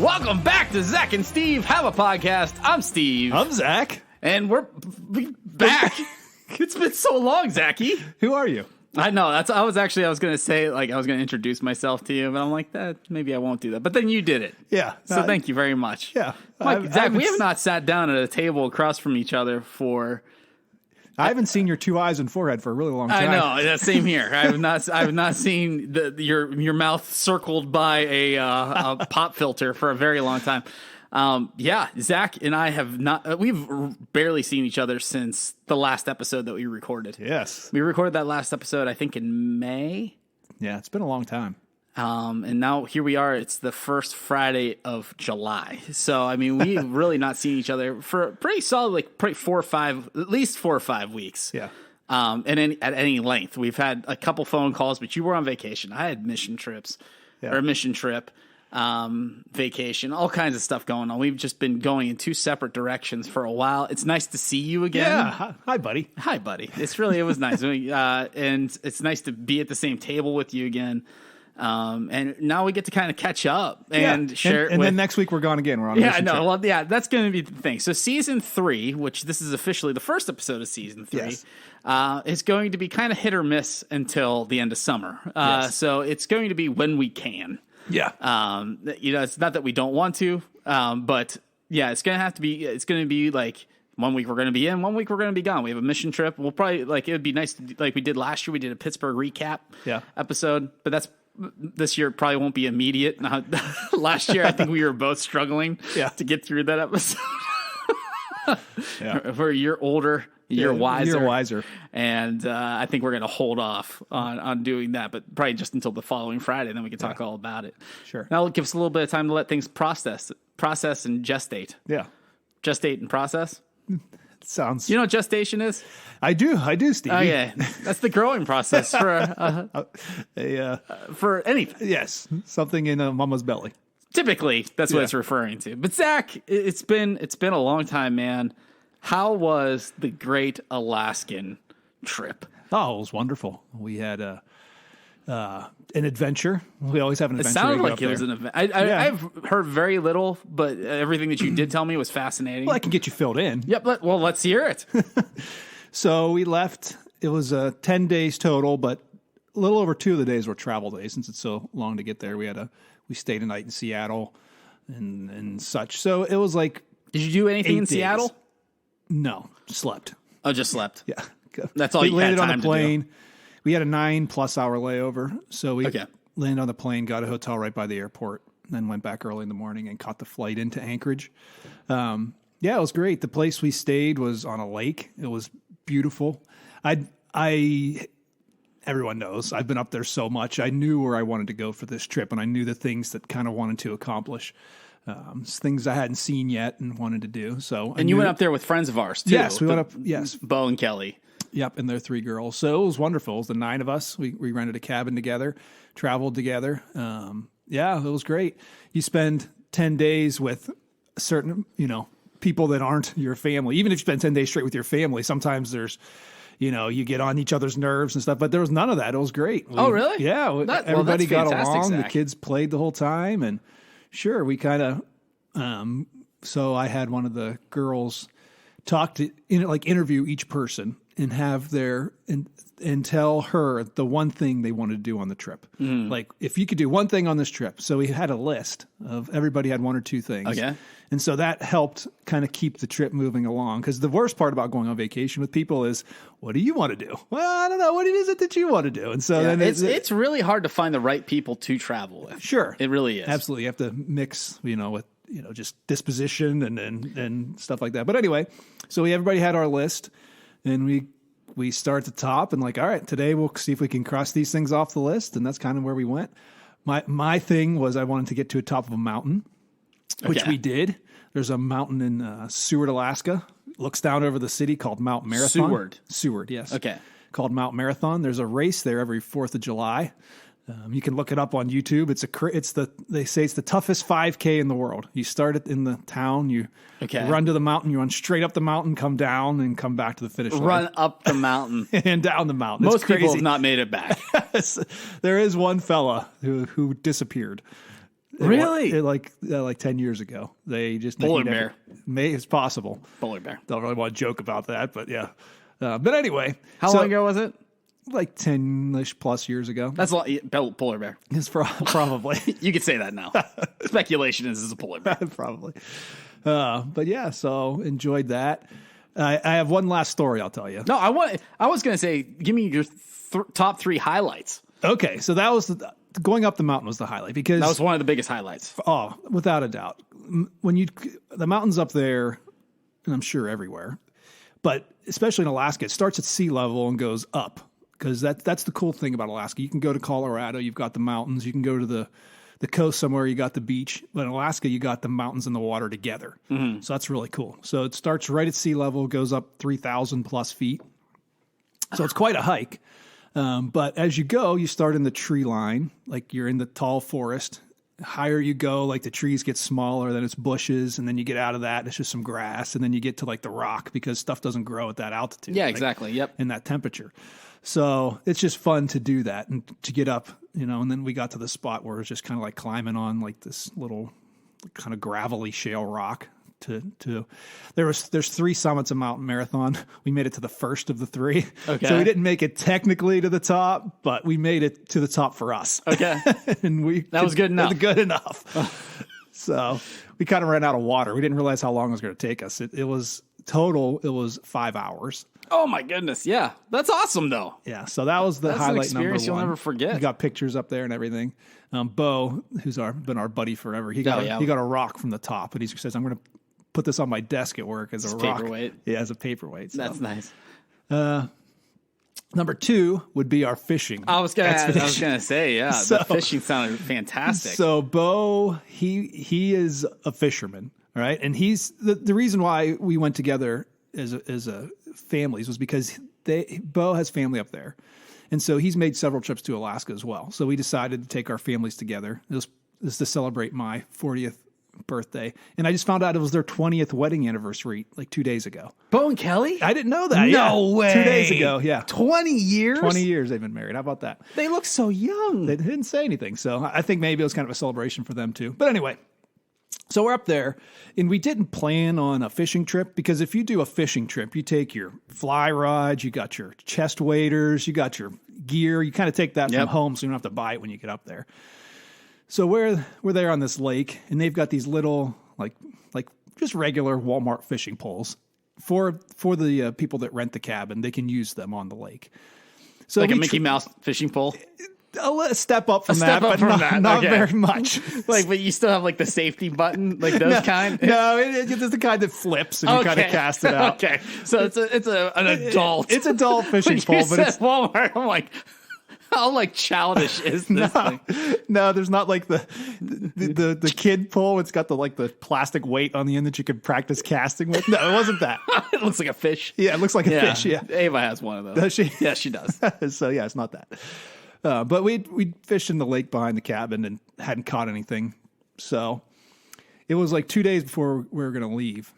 Welcome back to Zach and Steve Have a Podcast. I'm Steve. I'm Zach. And we're back. It's been so long, Zachy. Who are you? I know. I was going to say, like, I was going to introduce myself to you, but I'm like, maybe I won't do that. But then you did it. Yeah. So thank you very much. Yeah. Zach, we have not sat down at a table across from each other for... I haven't seen your two eyes and forehead for a really long time. I know. Yeah, same here. I have not seen your mouth circled by a pop filter for a very long time. Yeah, Zach and I have not. We've barely seen each other since the last episode that we recorded. Yes. We recorded that last episode, I think, in May. Yeah, it's been a long time. And now here we are. It's the first Friday of July. So, I mean, we've really not seen each other for a pretty solid, like probably at least 4 or 5 weeks. Yeah. And at any length. We've had a couple phone calls, but you were on vacation. I had mission trip, vacation, all kinds of stuff going on. We've just been going in 2 separate directions for a while. It's nice to see you again. Yeah. Hi, buddy. Hi, buddy. It was nice. And it's nice to be at the same table with you again. And now we get to kind of catch up and share. And then next week we're gone again. We're on. Yeah, no, well, yeah, that's going to be the thing. So season 3, which this is officially the first episode of season 3, yes. Is going to be kind of hit or miss until the end of summer. Yes. So it's going to be when we can. Yeah. It's not that we don't want to, but yeah, it's going to be like 1 week we're going to be in, 1 week we're going to be gone. We have a mission trip. We'll probably it would be nice to, like we did last year. We did a Pittsburgh recap episode, but this year probably won't be immediate. Last year, I think we were both struggling to get through that episode. Where you're older, you're wiser. You're wiser. And I think we're going to hold off on doing that, but probably just until the following Friday, then we can talk all about it. Sure. Now, it'll give us a little bit of time to let things process and gestate. Yeah. Gestate and process? Sounds. You know what gestation is? I do, Stevie. Oh, yeah. That's the growing process for anything. Yes. Something in a mama's belly. Typically, that's what it's referring to. But Zach, it's been a long time, man. How was the Great Alaskan Trip? Oh, it was wonderful. We had an adventure. We always have an adventure. It sounded like it was an event. I've heard very little, but everything that you did tell me was fascinating. Well, I can get you filled in. Yep. Well, let's hear it. So we left. It was 10 days total, but a little over 2 of the days were travel days since it's so long to get there. We stayed a night in Seattle and such. So it was like. Did you do anything in days. Seattle? No, slept. Oh, just slept. Yeah, that's all you had time on the plane. To do. We had a 9+ hour layover, so we landed on the plane, got a hotel right by the airport, then went back early in the morning and caught the flight into Anchorage. It was great. The place we stayed was on a lake. It was beautiful. Everyone knows I've been up there so much. I knew where I wanted to go for this trip, and I knew the things that kind of wanted to accomplish. Things I hadn't seen yet and wanted to do. And you went up there with friends of ours too. Yes, we went up. Yes, Bo and Kelly. Yep, and their 3 girls. So it was wonderful. It was the 9 of us. We rented a cabin together, traveled together. It was great. You spend 10 days with certain, people that aren't your family. Even if you spend 10 days straight with your family, sometimes there's, you get on each other's nerves and stuff. But there was none of that. It was great. Oh, really? Yeah, everybody got along. Zach. The kids played the whole time, and sure, we kind of. So I had one of the girls interview each person and have and tell her the one thing they wanted to do on the trip. Like, if you could do one thing on this trip. So we had a list of everybody had 1 or 2 things. Okay. And so that helped kind of keep the trip moving along. Because the worst part about going on vacation with people is, what do you want to do? Well, I don't know. What is it that you want to do? And so then it's really hard to find the right people to travel with. Sure. It really is. Absolutely. You have to mix, with, just disposition and stuff like that. But anyway, so everybody had our list, and we start at the top and all right, today we'll see if we can cross these things off the list. And that's kind of where we went. My thing was I wanted to get to the top of a mountain, which we did. There's a mountain in Seward, Alaska. It looks down over the city called Mount Marathon. Seward, yes. Okay. Called Mount Marathon. There's a race there every 4th of July. You can look it up on YouTube. They say it's the toughest 5K in the world. You start it in the town, you run to the mountain, you run straight up the mountain, come down, and come back to the finish line. Run up the mountain and down the mountain. Most people have not made it back. There is one fella who disappeared. Really? Like 10 years ago. They just Polar bear. It's possible. Polar bear. Don't really want to joke about that, but yeah. But anyway, How long ago was it? Like 10-ish plus years ago. That's a lot. Polar bear. It's probably. You could say that now. Speculation is a polar bear. Probably. But yeah, so enjoyed that. I have one last story I'll tell you. No, I was going to say, give me your top 3 highlights. Okay, so that was going up the mountain was the highlight because That was one of the biggest highlights. oh, without a doubt. When the mountains up there, and I'm sure everywhere, but especially in Alaska, it starts at sea level and goes up because that's the cool thing about Alaska. You can go to Colorado, you've got the mountains. You can go to the coast somewhere, you got the beach. But in Alaska, you got the mountains and the water together. Mm-hmm. So that's really cool. So it starts right at sea level, goes up 3,000 plus feet. So it's quite a hike. But as you go, you start in the tree line, like you're in the tall forest. Higher you go, like the trees get smaller, then it's bushes, and then you get out of that, and it's just some grass, and then you get to like the rock because stuff doesn't grow at that altitude. Yeah, exactly. Yep. In that temperature. So it's just fun to do that and to get up, and then we got to the spot where it's just kind of like climbing on like this little kind of gravelly shale rock there's 3 summits of Mountain Marathon. We made it to the first of the 3. Okay. So we didn't make it technically to the top, but we made it to the top for us. Okay. And that was good enough. Good enough. So we kind of ran out of water. We didn't realize how long it was going to take us. It was 5 hours. Oh my goodness. Yeah. That's awesome though. Yeah. So that was the That's highlight an experience number 1. you'll never forget. We got pictures up there and everything. Bo, who's been our buddy forever, he got a rock from the top, and he says, I'm going to put this on my desk at work as a rock. Paperweight. Yeah, as a paperweight. So. That's nice. Number 2 would be our fishing. I was gonna say, yeah. So, the fishing sounded fantastic. So Bo, he is a fisherman, right? And he's the reason why we went together as a families was because Bo has family up there, and so he's made several trips to Alaska as well. So we decided to take our families together. This is to celebrate my 40th birthday, and I just found out it was their 20th wedding anniversary like 2 days ago. Bo and Kelly? I didn't know that. No way. 2 days ago, yeah. 20 years? 20 years they've been married. How about that? They look so young. They didn't say anything, so I think maybe it was kind of a celebration for them too. But anyway, so we're up there, and we didn't plan on a fishing trip because if you do a fishing trip, you take your fly rods, you got your chest waders, you got your gear. You kind of take that from home so you don't have to buy it when you get up there. So we're there on this lake, and they've got these little like just regular Walmart fishing poles for the people that rent the cabin. They can use them on the lake. So like a Mickey Mouse fishing pole. A step up from that, but not okay. very much. Like, but you still have like the safety button, like those kind. No, it's the kind that flips and you kind of cast it out. Okay, so it's an adult. It's adult fishing pole, but it's Walmart. I'm like, how like childish is this thing? No, there's not like the kid pole. It's got the plastic weight on the end that you could practice casting with. No, it wasn't that. It looks like a fish. Yeah, it looks like a fish. Yeah, Ava has one of those. Does she? Yeah, she does. So yeah, it's not that. But we fished in the lake behind the cabin and hadn't caught anything. So it was like 2 days before we were going to leave.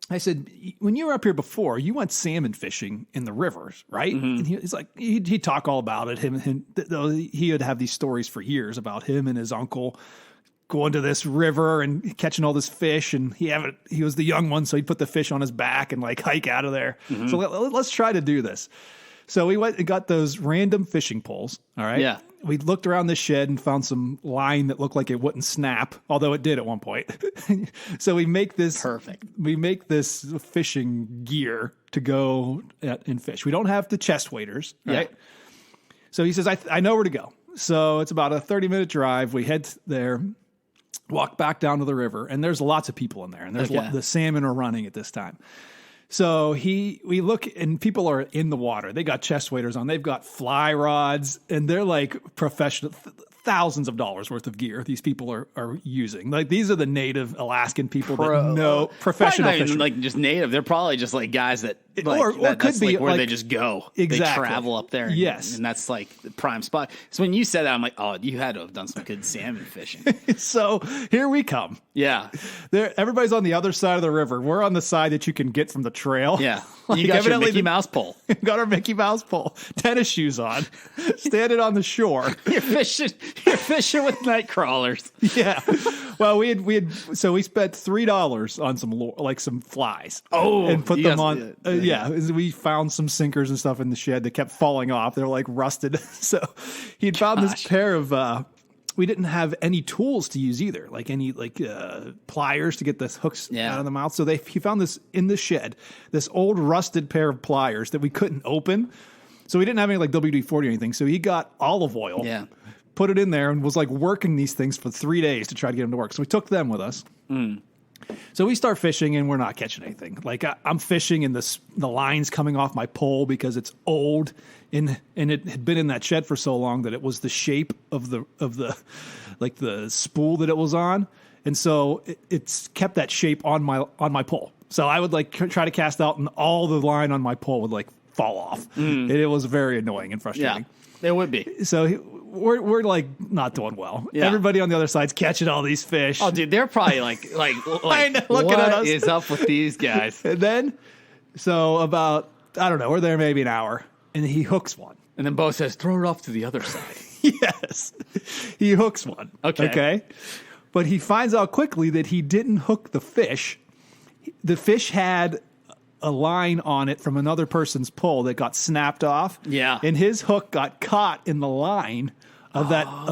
I said, when you were up here before, you went salmon fishing in the rivers, right? Mm-hmm. And he's like, he'd talk all about it. He would have these stories for years about him and his uncle going to this river and catching all this fish. And he was the young one, so he'd put the fish on his back and like hike out of there. Mm-hmm. So let's try to do this. So we went and got those random fishing poles. All right. Yeah. We looked around the shed and found some line that looked like it wouldn't snap, although it did at one point. So we make this perfect. We make this fishing gear to go and fish. We don't have the chest waders, right? Yeah. So he says, I know where to go. So it's about a 30-minute drive. We head there, walk back down to the river, and there's lots of people in there, and the salmon are running at this time. So we look, and people are in the water. They got chest waders on. They've got fly rods, and they're like professional, thousands of dollars worth of gear these people are using. Like, these are the native Alaskan people that know professional fishing. Like just native. They're probably just like guys that or could be like where they just go. Exactly. They travel up there. Yes. And that's like the prime spot. So when you said that, I'm like, oh, you had to have done some good salmon fishing. So here we come. Yeah. Everybody's on the other side of the river. We're on the side that you can get from the trail. Yeah. You got your Mickey Mouse pole. Got our Mickey Mouse pole. Tennis shoes on. Standing on the shore. You're fishing. You're fishing with night crawlers. Yeah. Well, we spent $3 on some flies. Oh, and put you them guys- on. Yeah, we found some sinkers and stuff in the shed that kept falling off. They're like rusted. So he'd found this pair of. We didn't have any tools to use either, like any pliers to get the hooks out of the mouth. So he found this in the shed, this old rusted pair of pliers that we couldn't open. So we didn't have any like WD-40 or anything. So he got olive oil. Yeah. Put it in there and was like working these things for 3 days to try to get them to work. So we took them with us. So we start fishing and we're not catching anything. Like I'm fishing and the line's coming off my pole because it's old and it had been in that shed for so long that it was the shape of the like the spool that it was on. And so it's kept that shape on my pole. So I would like try to cast out and all the line on my pole would like fall off. And it was very annoying and frustrating. Yeah, it would be. So we're like not doing well. Yeah. Everybody on the other side's catching all these fish. Oh, dude, they're probably like I know, looking what at us. is up with these guys? And then, so about, I don't know, we're there maybe an hour, and he hooks one. And then Bo says, throw it off to the other side. Yes. He hooks one. Okay. But he finds out quickly that he didn't hook the fish. The fish had a line on it from another person's pole that got snapped off. Yeah. And his hook got caught in the line of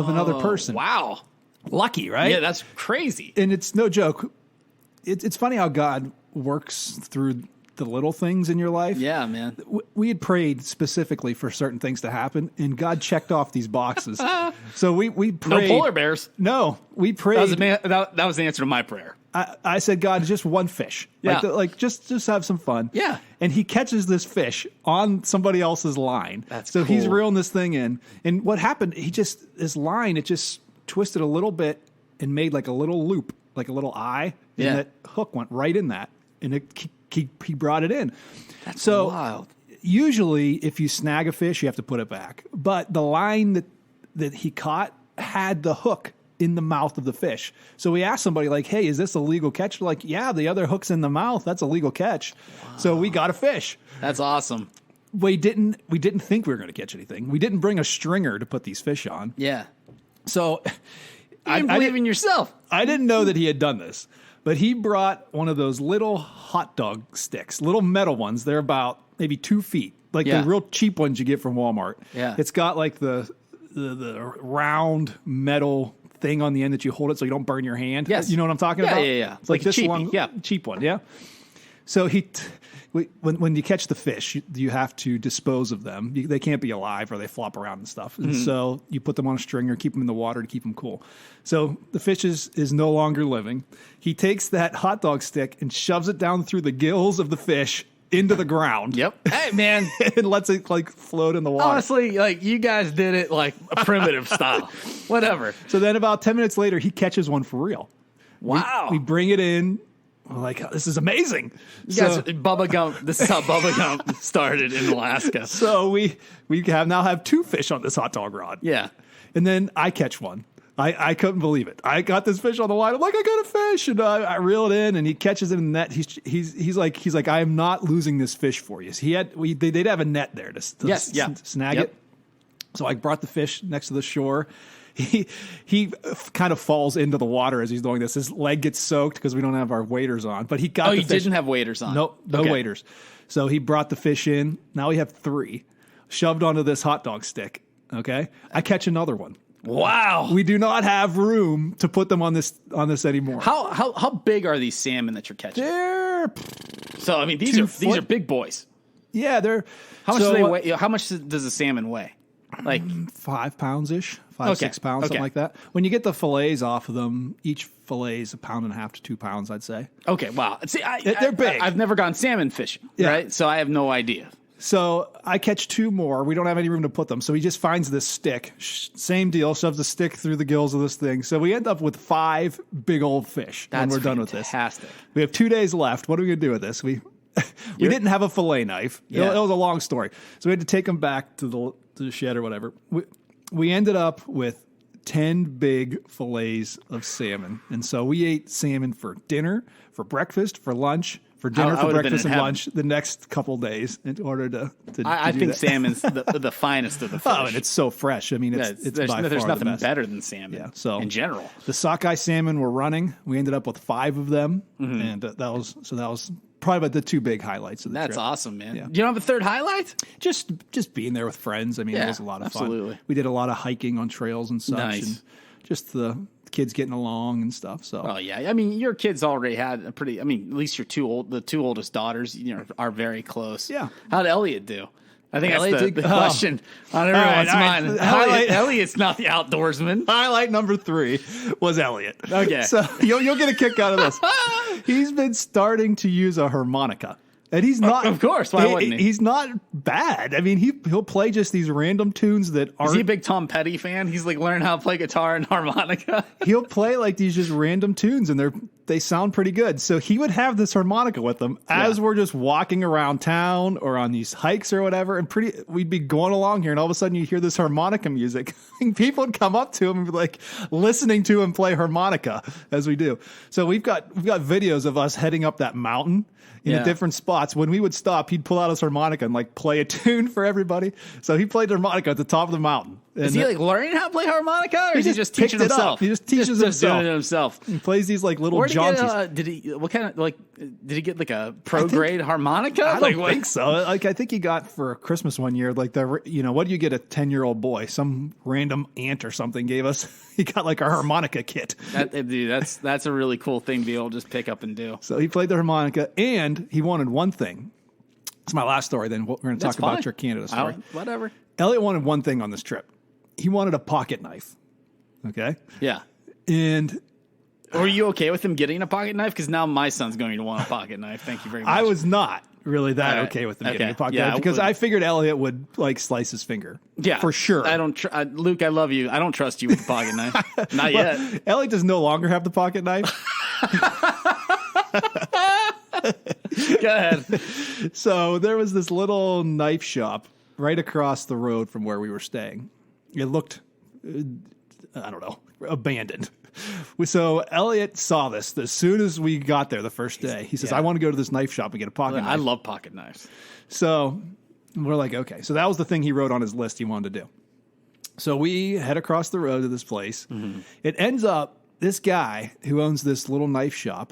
another person. Wow. Lucky, right? Yeah, that's crazy. And it's no joke. It's funny how God works through the little things in your life. Yeah, man. We had prayed specifically for certain things to happen, and God checked off these boxes. So we No prayed. polar bears. No, we prayed. That was the answer to my prayer. I said, God, just one fish. Yeah. Like just have some fun. Yeah. And he catches this fish on somebody else's line. That's so he's cool. reeling this thing in. And what happened, his line, it just twisted a little bit and made like a little loop, like a little eye. And Yeah. that hook went right in that. And he brought it in. That's so wild. Usually if you snag a fish, you have to put it back. But the line that he caught had the hook in the mouth of the fish. So we asked somebody like, hey, is this a legal catch? They're like, yeah, the other hook's in the mouth. That's a legal catch. Wow. So we got a fish. That's awesome. We didn't think we were going to catch anything. We didn't bring a stringer to put these fish on. Yeah. So You didn't believe in yourself. I didn't know that he had done this, but he brought one of those little hot dog sticks, little metal ones. They're about maybe 2 feet, like Yeah. the real cheap ones you get from Walmart. Yeah. It's got like the round metal thing on the end that you hold it so you don't burn your hand. Yes. You know what I'm talking Yeah, about? yeah. It's like Like a this cheapie, long, yeah. cheap one, yeah. So when you catch the fish, you have to dispose of them. They can't be alive or they flop around and stuff. And so you put them on a string or keep them in the water to keep them cool. So the fish is no longer living. He takes that hot dog stick and shoves it down through the gills of the fish into the ground. Yep. Hey, man. And lets it like float in the water. Honestly, like you guys did it like a primitive style. Whatever. So then about 10 minutes later, he catches one for real. Wow. We bring it in. We're like, this is amazing. You guys, Bubba Gump. This is how Bubba Gump started in Alaska. So we now have 2 fish on this hot dog rod. Yeah. And then I catch one. I couldn't believe it. I got this fish on the line. I'm like, I got a fish, and I reel it in, and he catches it in the net. He's like, I am not losing this fish for you. So they'd have a net there to snag Yep. it. So I brought the fish next to the shore. He kind of falls into the water as he's doing this. His leg gets soaked because we don't have our waders on. But he got Oh, the you fish. didn't have waders on. No Okay. waders. So he brought the fish in. Now we have 3 shoved onto this hot dog stick. Okay, I catch another one. Wow. We do not have room to put them on this anymore. How big are these salmon that you're catching? They're So I mean, these 2 are foot. big boys. they're How much so do they what- weigh? How much does a salmon weigh? Like 5 pounds ish, 5, Okay. 6 pounds, something Okay. like that. When you get the fillets off of them, each fillet is 1.5 pounds to 2 pounds, I'd say. okay, wow. See, They're big. I've never gone salmon fishing, Yeah. right? So I have no idea. So I catch 2 more. We don't have any room to put them. So he just finds this stick. Same deal. Shoves the stick through the gills of this thing. So we end up with 5 big old fish when That's we're done with this. fantastic. We have 2 days left. What are we going to do with this? We didn't have a fillet knife. Yeah. It was a long story. So we had to take them back to the shed or whatever. We ended up with 10 big fillets of salmon. And so we ate salmon for dinner, for breakfast, for lunch, for dinner, I for would have been breakfast, in and heaven. lunch the next couple days in order to I do think that. salmon's the finest of the fish. Oh, and it's so fresh. I mean, it's there's by there's far nothing the best. better than salmon. Yeah, so in general, the sockeye salmon were running. We ended up with 5 of them, and that was probably about the 2 big highlights of the that's trip. awesome, man. Yeah. You don't have a third highlight? Just being there with friends. I mean, it Yeah, was a lot of absolutely. fun. We did a lot of hiking on trails and such, Nice. and just the kids getting along and stuff. So Oh yeah, I mean your kids already had a pretty. I mean, at least your the 2 oldest daughters, are very close. Yeah. How'd Elliot do? I think Elliot that's did- the question on everyone's all right. mind. Highlight- Elliot's not the outdoorsman. highlight number 3 was Elliot. Okay. So you'll get a kick out of this. He's been starting to use a harmonica. And he's not. Of course, why wouldn't he? He's not bad. I mean, he'll play just these random tunes that Is aren't. he a big Tom Petty fan? He's like learning how to play guitar and harmonica. He'll play like these just random tunes, and they sound pretty good. So he would have this harmonica with him as we're just walking around town or on these hikes or whatever, and we'd be going along here, and all of a sudden you hear this harmonica music. And people would come up to him and be like listening to him play harmonica as we do. So we've got videos of us heading up that mountain in Yeah. different spots. When we would stop, he'd pull out his harmonica and like play a tune for everybody. So he played the harmonica at the top of the mountain. Is he like learning how to play harmonica, or is he just picked teaching it up. himself? He just teaches Just himself. doing it himself. He plays these like little Where did he get, jaunties. did he? What kind of did he get like a pro grade harmonica? I Like don't what? think so. Like I think he got for Christmas one year, like what do you get a 10-year-old boy? Some random aunt or something gave us. He got like a harmonica kit. Dude, that's a really cool thing to be able to just pick up and do. So he played the harmonica, and he wanted one thing. It's my last story. Then we're going to talk That's fine. about your Canada story. Whatever. Elliot wanted one thing on this trip. He wanted a pocket knife. Okay, Yeah. and Were you okay with him getting a pocket knife? Because now my son's going to want a pocket knife. Thank you very much. I was not really that All right. okay with him Okay. getting a pocket Yeah, knife because I would- I figured Elliot would like slice his finger. Yeah, for sure. I don't, Luke. I love you. I don't trust you with the pocket knife. Not yet. Elliot does no longer have the pocket knife. Go ahead. So there was this little knife shop right across the road from where we were staying. It looked, I don't know, abandoned. So Elliot saw this as soon as we got there the first day. He says, Yeah. I want to go to this knife shop and get a pocket I knife. love pocket knives. So we're like, okay. So that was the thing he wrote on his list he wanted to do. So we head across the road to this place. Mm-hmm. It ends up, this guy who owns this little knife shop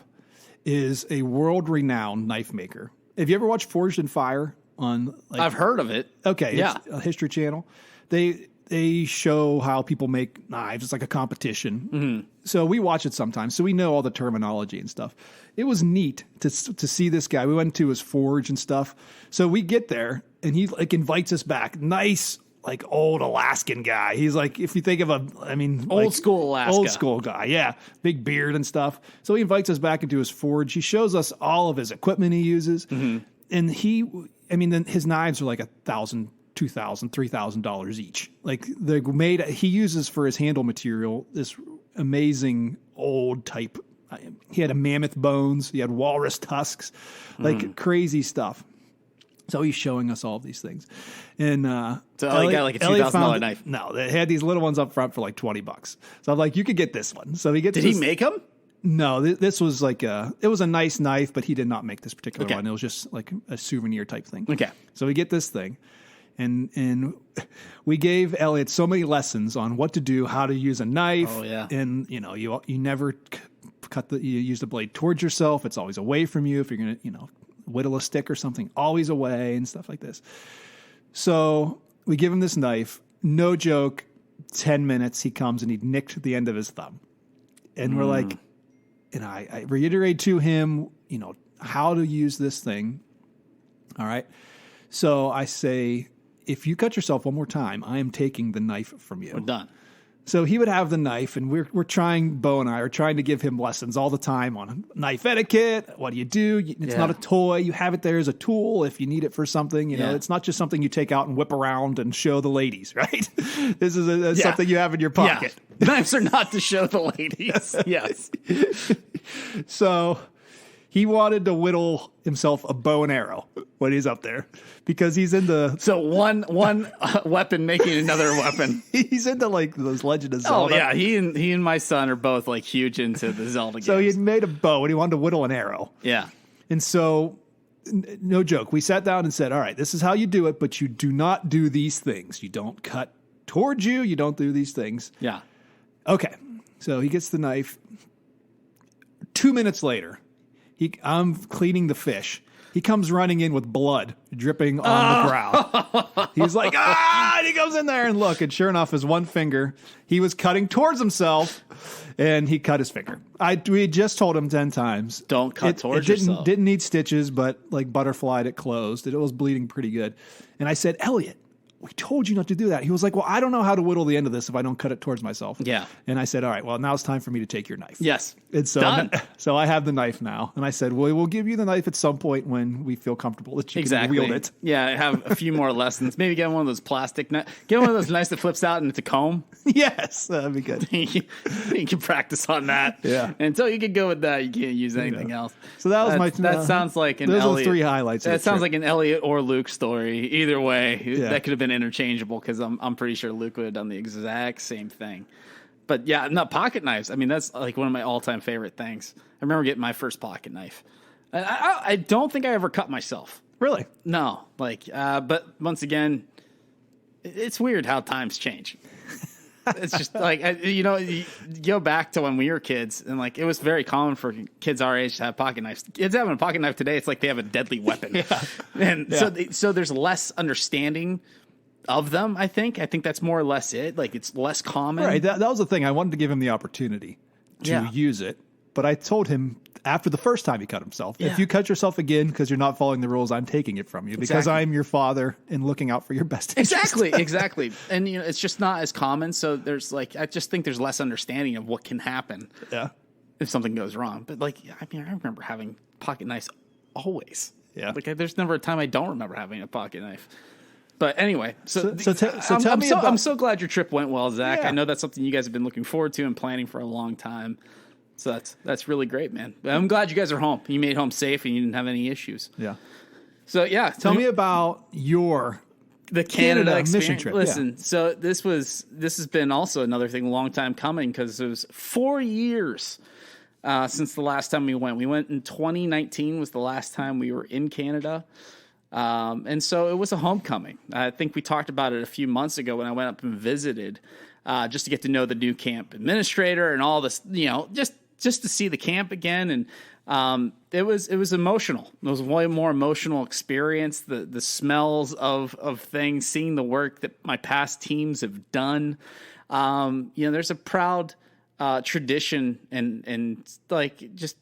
is a world-renowned knife maker. Have you ever watched Forged in Fire on? Like, I've heard of it. okay, Yeah. it's a History Channel. They show how people make knives. It's like a competition. Mm-hmm. So we watch it sometimes. So we know all the terminology and stuff. It was neat to see this guy. We went to his forge and stuff. So we get there and he like invites us back. Nice, like old Alaskan guy. He's like, if you think of Old school Alaska. Old school guy. Yeah. Big beard and stuff. So he invites us back into his forge. He shows us all of his equipment he uses. Mm-hmm. And then his knives are like $1,000, $2,000, $3,000 each. Like they're made. He uses for his handle material this amazing old type. He had a mammoth bones. He had walrus tusks, like crazy stuff. So he's showing us all of these things, and So Elliot got like a Elliot $2,000 found- knife. No, they had these little ones up front for like $20. So I'm like, you could get this one. So he gets. Did this, he make them? No, this was like it was a nice knife, but he did not make this particular Okay. one. It was just like a souvenir type thing. Okay. So we get this thing, and we gave Elliot so many lessons on what to do, how to use a knife. Oh, yeah. And you never you use the blade towards yourself. It's always away from you. If you're gonna whittle a stick or something, always away and stuff like this. So we give him this knife. No joke. 10 minutes, he comes and he nicked the end of his thumb, and we're like. And I reiterate to him, how to use this thing. All right. So I say, if you cut yourself one more time, I am taking the knife from you. We're done. So he would have the knife, and we're trying, Bo and I are trying to give him lessons all the time on knife etiquette. What do you do? It's Yeah. not a toy. You have it there as a tool if you need it for something. Yeah. It's not just something you take out and whip around and show the ladies, right? This is something you have in your pocket. Yeah. Knives are not to show the ladies. Yes. So He wanted to whittle himself a bow and arrow when he's up there because he's into So one weapon making another weapon. he's into like those Legend of Oh Zelda. yeah, he and my son are both like huge into the Zelda games. So he had made a bow and he wanted to whittle an arrow. Yeah. And so, no joke, we sat down and said, all right, this is how you do it, but you do not do these things. You don't cut towards you. You don't do these things. Yeah. Okay. So he gets the knife. 2 minutes later, I'm cleaning the fish. He comes running in with blood dripping on the ground. He's like, and he goes in there and look, and sure enough, his one finger, he was cutting towards himself, and he cut his finger. We had just told him 10 times. Don't cut towards it yourself. didn't need stitches, but like butterflied, it closed. It was bleeding pretty good. And I said, Elliot, we told you not to do that. He was like, well, I don't know how to whittle the end of this if I don't cut it towards myself. Yeah. And I said, all right, well, now it's time for me to take your knife. Yes. And so, Done. so I have the knife now. And I said, well, we'll give you the knife at some point when we feel comfortable that you can wield it. Yeah, have a few more lessons. Maybe get one of those plastic knives. Get one of those knives that flips out and it's a comb. Yes, that'd be good. You can practice on that. Yeah. Until you can go with that, you can't use anything else. So that was That sounds like an those are the Elliot. 3 highlights. of That the sounds trip. like an Elliot or Luke story. Either way, that could have been interchangeable because I'm pretty sure Luke would have done the exact same thing. But yeah, no, pocket knives. I mean, that's like one of my all-time favorite things. I remember getting my first pocket knife. And I don't think I ever cut myself. Really? No, but once again, it's weird how times change. It's just like, you go back to when we were kids and like, it was very common for kids our age to have pocket knives. Kids having a pocket knife today, it's like they have a deadly weapon. Yeah. And Yeah. so there's less understanding of them. I think that's more or less it. Like it's less common. Right. That was the thing. I wanted to give him the opportunity to Yeah. use it. But I told him after the first time he cut himself, Yeah. if you cut yourself again because you're not following the rules, I'm taking it from you because Exactly. I'm your father and looking out for your best interest. Exactly. And it's just not as common. So there's I just think there's less understanding of what can happen Yeah. if something goes wrong. But I remember having pocket knives always. Yeah. There's never a time I don't remember having a pocket knife. But anyway, So tell me about- I'm so glad your trip went well, Zach. Yeah. I know that's something you guys have been looking forward to and planning for a long time. So that's really great, man. I'm glad you guys are home. You made it home safe and you didn't have any issues. Yeah. So yeah, Tell me about the Canada Canada mission experience. trip, Listen, so this has been also another thing, a long time coming because it was 4 years since the last time we went. We went in 2019 was the last time we were in Canada. And so it was a homecoming. I think we talked about it a few months ago when I went up and visited, just to get to know the new camp administrator and all this, just to see the camp again. And it was emotional. It was a way more emotional experience. The smells of things, seeing the work that my past teams have done. There's a proud tradition and just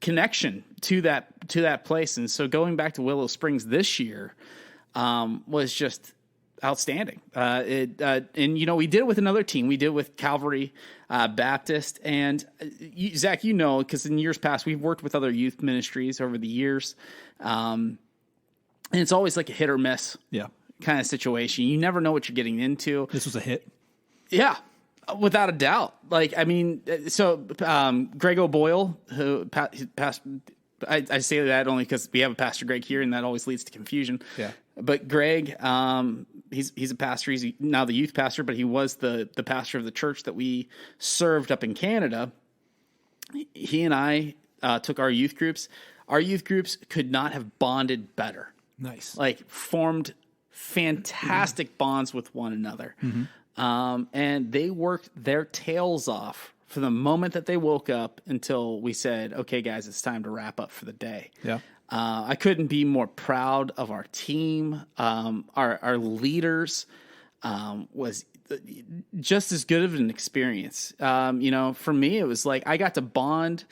connection to that place. And so going back to Willow Springs this year was just outstanding. And we did it with another team. We did it with Calvary Baptist. And Zach, because in years past, we've worked with other youth ministries over the years. And it's always like a hit or miss kind of situation. You never know what you're getting into. This was a hit. Yeah, without a doubt. Greg O'Boyle, who I say that only because we have a Pastor Greg here, and that always leads to confusion. Yeah. But Greg, he's a pastor. He's now the youth pastor, but he was the pastor of the church that we served up in Canada. He and I took our youth groups. Our youth groups could not have bonded better. Nice. Formed fantastic bonds with one another. And they worked their tails off for the moment that they woke up until we said, okay, guys, it's time to wrap up for the day. Yeah. I couldn't be more proud of our team. Our leaders was just as good of an experience. For me, it was like I got to bond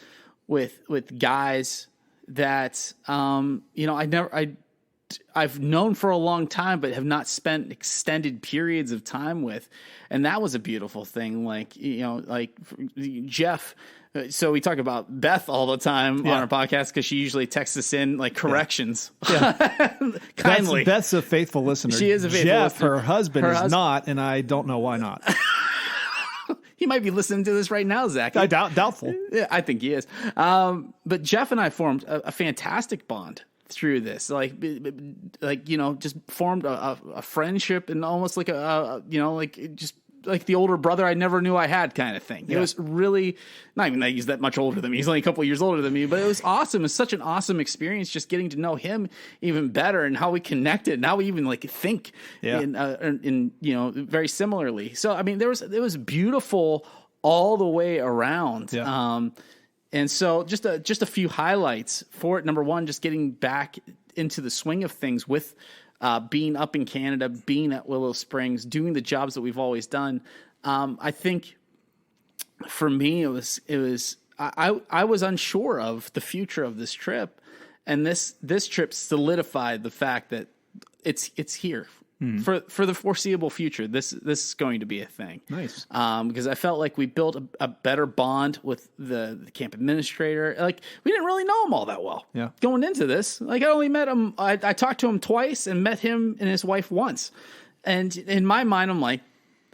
with guys that I've known for a long time, but have not spent extended periods of time with. And that was a beautiful thing. Jeff. So we talk about Beth all the time on our podcast because she usually texts us in corrections. Yeah. Kindly. Beth's a faithful listener. She is a faithful Jeff, listener. her husband, is not, and I don't know why not. He might be listening to this right now, Zach. I doubtful. Yeah, I think he is. But Jeff and I formed a fantastic bond through this. Like just formed a friendship and almost like just like the older brother I never knew I had kind of thing. Yeah. It was really, not even that he's that much older than me. He's only a couple of years older than me, but it was awesome. It was such an awesome experience just getting to know him even better and how we connected and how we even like think in very similarly. So, I mean, it was beautiful all the way around. Yeah. And so just a few highlights for it. Number one, just getting back into the swing of things with being up in Canada, being at Willow Springs, doing the jobs that we've always done. I think for me, it was I was unsure of the future of this trip, and this trip solidified the fact that it's here. For the foreseeable future. This is going to be a thing. Nice. Because I felt like we built a better bond with the camp administrator. Like, we didn't really know him all that well. Yeah. Going into this, like, I only met him. I talked to him twice and met him and his wife once. And in my mind, I'm like,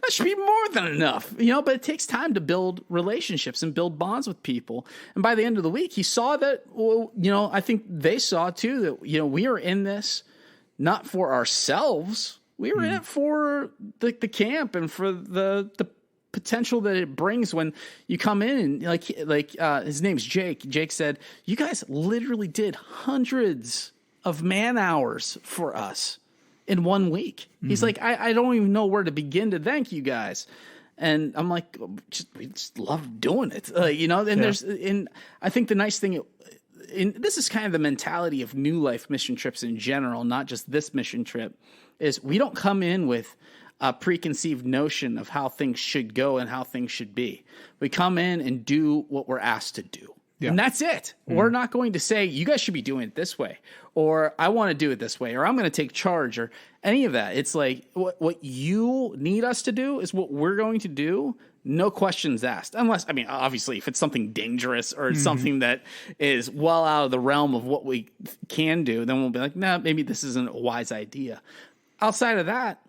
that should be more than enough, but it takes time to build relationships and build bonds with people. And by the end of the week, he saw that, I think they saw too that, we are in this not for ourselves. We were in it for the camp and for the potential that it brings when you come in and like his name's Jake. Jake said, you guys literally did hundreds of man hours for us in 1 week. He's like, I don't even know where to begin to thank you guys. And I'm like, we just love doing it. And I think the nice thing, this is kind of the mentality of New Life mission trips in general, not just this mission trip, is we don't come in with a preconceived notion of how things should go and how things should be. We come in and do what we're asked to do. Yeah. And that's it. We're not going to say, you guys should be doing it this way, or I want to do it this way, or I'm going to take charge, or any of that. It's like what you need us to do is what we're going to do. No questions asked. Unless, obviously, if it's something dangerous or something that is well out of the realm of what we can do, then we'll be like, nah, maybe this isn't a wise idea. Outside of that,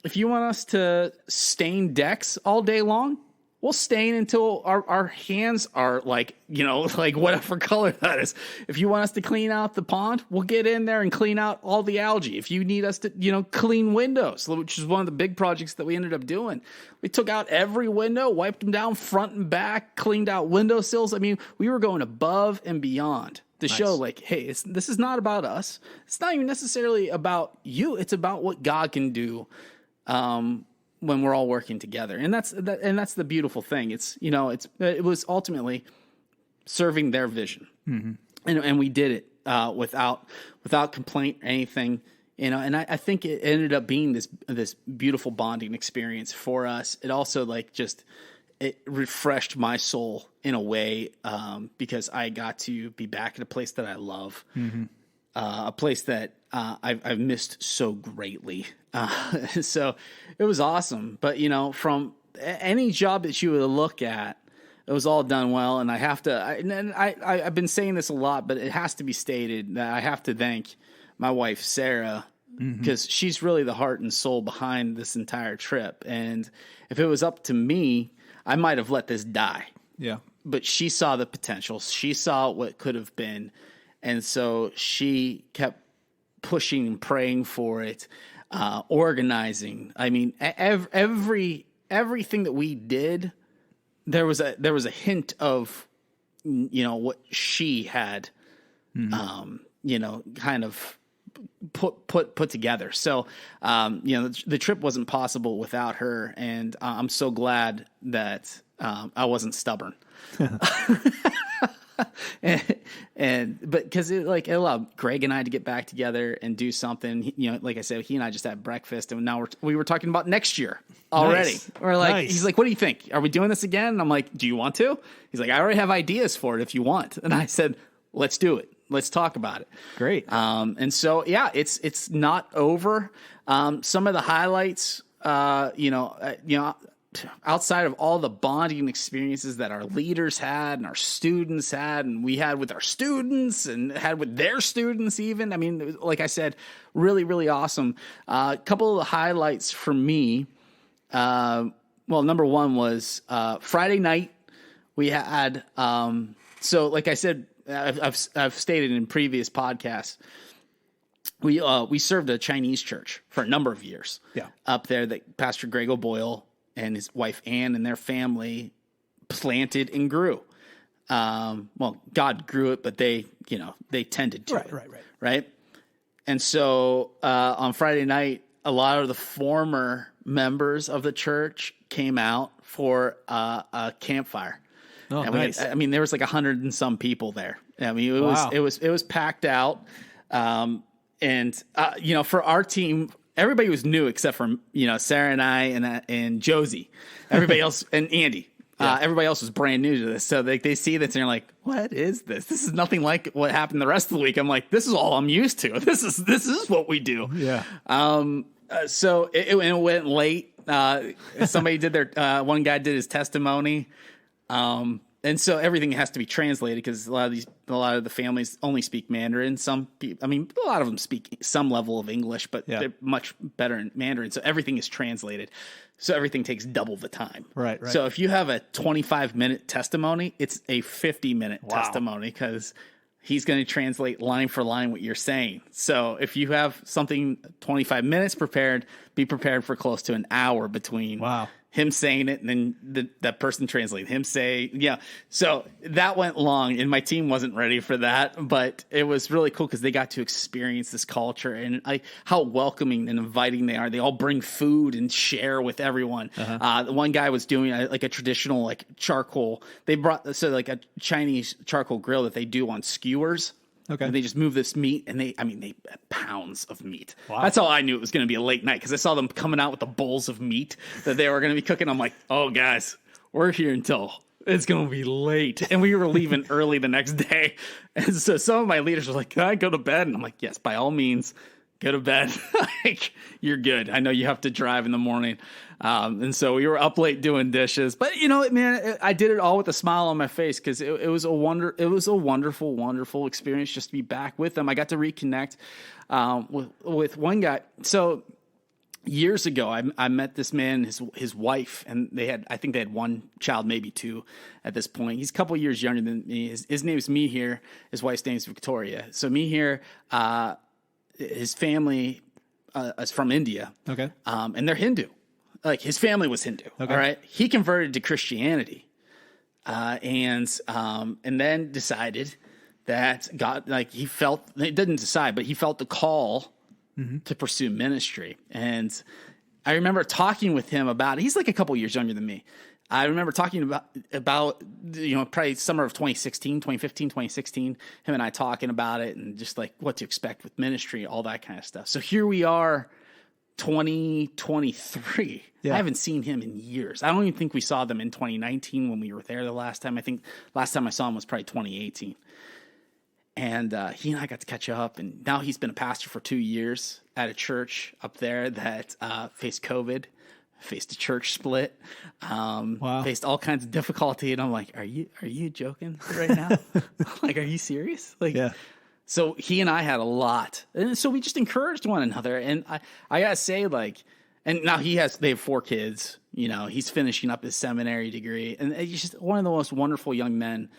if you want us to stain decks all day long, we'll stain until our hands are like whatever color that is. If you want us to clean out the pond, we'll get in there and clean out all the algae. If you need us to, clean windows, which is one of the big projects that we ended up doing, we took out every window, wiped them down front and back, cleaned out windowsills. We were going above and beyond to show like, hey, this is not about us. It's not even necessarily about you. It's about what God can do when we're all working together. And that's the beautiful thing. It was ultimately serving their vision. And we did it without complaint or anything. And I think it ended up being this beautiful bonding experience for us. It also it refreshed my soul in a way because I got to be back at a place that I love, a place that I've missed so greatly. So it was awesome. But, from any job that you would look at, it was all done well. And I have to, I've been saying this a lot, but it has to be stated that I have to thank my wife, Sarah, because she's really the heart and soul behind this entire trip. And if it was up to me, I might have let this die. Yeah. But she saw the potential. She saw what could have been. And so she kept pushing and praying for it, organizing. Everything that we did, there was a hint of, what she had, kind of put together. So, the trip wasn't possible without her, and I'm so glad that I wasn't stubborn. But because it allowed Greg and I to get back together and do something. Like I said, he and I just had breakfast, and now we were talking about next year already. Nice. We're like, He's like, what do you think? Are we doing this again? And I'm like, do you want to? He's like, I already have ideas for it if you want. And I said, let's do it. Let's talk about it. Great. And so, yeah, it's not over. Some of the highlights, outside of all the bonding experiences that our leaders had and our students had, and we had with our students and had with their students even. Like I said, really, really awesome. A couple of the highlights for me, Well, number one was Friday night. We had so like I said, I've stated in previous podcasts, we served a Chinese church for a number of years. Yeah. Up there that Pastor Greg O'Boyle and his wife Ann and their family planted and grew. Well, God grew it, but they tended to it. Right. And so on Friday night, a lot of the former members of the church came out for a campfire. Oh, and nice. there was like 100 and some people there. I mean, it was packed out. For our team, everybody was new except for, Sarah and I and Josie, everybody else and Andy. Everybody else was brand new to this. So they see this and they're like, what is this? This is nothing like what happened the rest of the week. I'm like, this is all I'm used to. This is what we do. Yeah. So it went late. Somebody did one guy did his testimony. And so everything has to be translated because a lot of the families only speak Mandarin. A lot of them speak some level of English, but they're much better in Mandarin. So everything is translated. So everything takes double the time. Right. So if you have a 25-minute testimony, it's a 50-minute testimony because he's going to translate line for line what you're saying. So if you have something 25 minutes prepared, be prepared for close to an hour between him saying it and then that person translating him say, So that went long and my team wasn't ready for that, but it was really cool because they got to experience this culture and how welcoming and inviting they are. They all bring food and share with everyone. The one guy was doing a traditional charcoal. They brought a Chinese charcoal grill that they do on skewers. Okay. And they just move this meat, and they pounds of meat. Wow. That's how I knew it was going to be a late night because I saw them coming out with the bowls of meat that they were going to be cooking. I'm like, oh, guys, we're here until it's going to be late. And we were leaving early the next day. And so some of my leaders were like, can I go to bed? And I'm like, yes, by all means, go to bed. You're good. I know you have to drive in the morning. And so we were up late doing dishes, but I did it all with a smile on my face because it was a wonderful, wonderful experience just to be back with them. I got to reconnect with one guy. So years ago, I met this man, his wife, and I think they had one child, maybe two at this point. He's a couple years younger than me. His name is Mihir. His wife's name is Victoria. So Mihir, his family is from India. Okay. And they're Hindu. Like his family was Hindu. Okay. All right. He converted to Christianity, and then decided that God, he didn't decide, but he felt the call to pursue ministry. And I remember talking with him about it. He's like a couple years younger than me. I remember talking about probably summer of 2016, 2015, 2016, him and I talking about it and just like what to expect with ministry, all that kind of stuff. So here we are, 2023. I haven't seen him in years. I don't even think we saw them in 2019 when we were there the last time. I think last time I saw him was probably 2018. And he and I got to catch up. And now he's been a pastor for 2 years at a church up there that faced COVID, faced a church split, faced all kinds of difficulty. And I'm like, are you joking right now? Like, are you serious? So he and I had a lot. And so we just encouraged one another. And I got to say, and now they have 4 kids. He's finishing up his seminary degree. And he's just one of the most wonderful young men.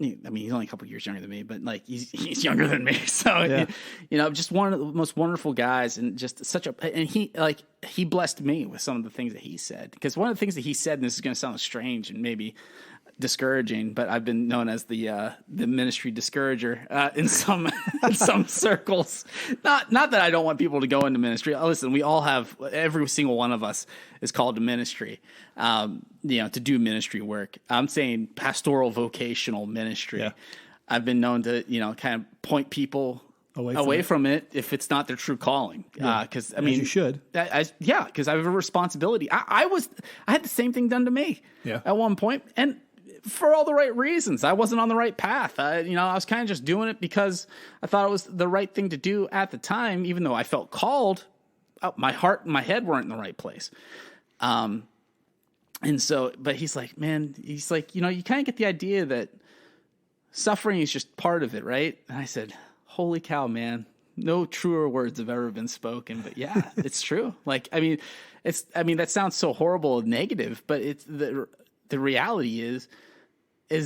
He's only a couple years younger than me, but he's younger than me. So, just one of the most wonderful guys and just and he blessed me with some of the things that he said. Because one of the things that he said, and this is going to sound strange and maybe discouraging, but I've been known as the ministry discourager in some circles. Not that I don't want people to go into ministry. Listen, we all have, every single one of us is called to ministry, to do ministry work. I'm saying pastoral vocational ministry. Yeah. I've been known to kind of point people away from it if it's not their true calling. Because you should. Because I have a responsibility. I had the same thing done to me at one point, and for all the right reasons. I wasn't on the right path. I was kind of just doing it because I thought it was the right thing to do at the time, even though I felt called. My heart and my head weren't in the right place. And so, but he's like, you kind of get the idea that suffering is just part of it, right? And I said, holy cow, man, No truer words have ever been spoken, but yeah, it's true. Like, I mean, that sounds so horrible and negative, but it's the reality is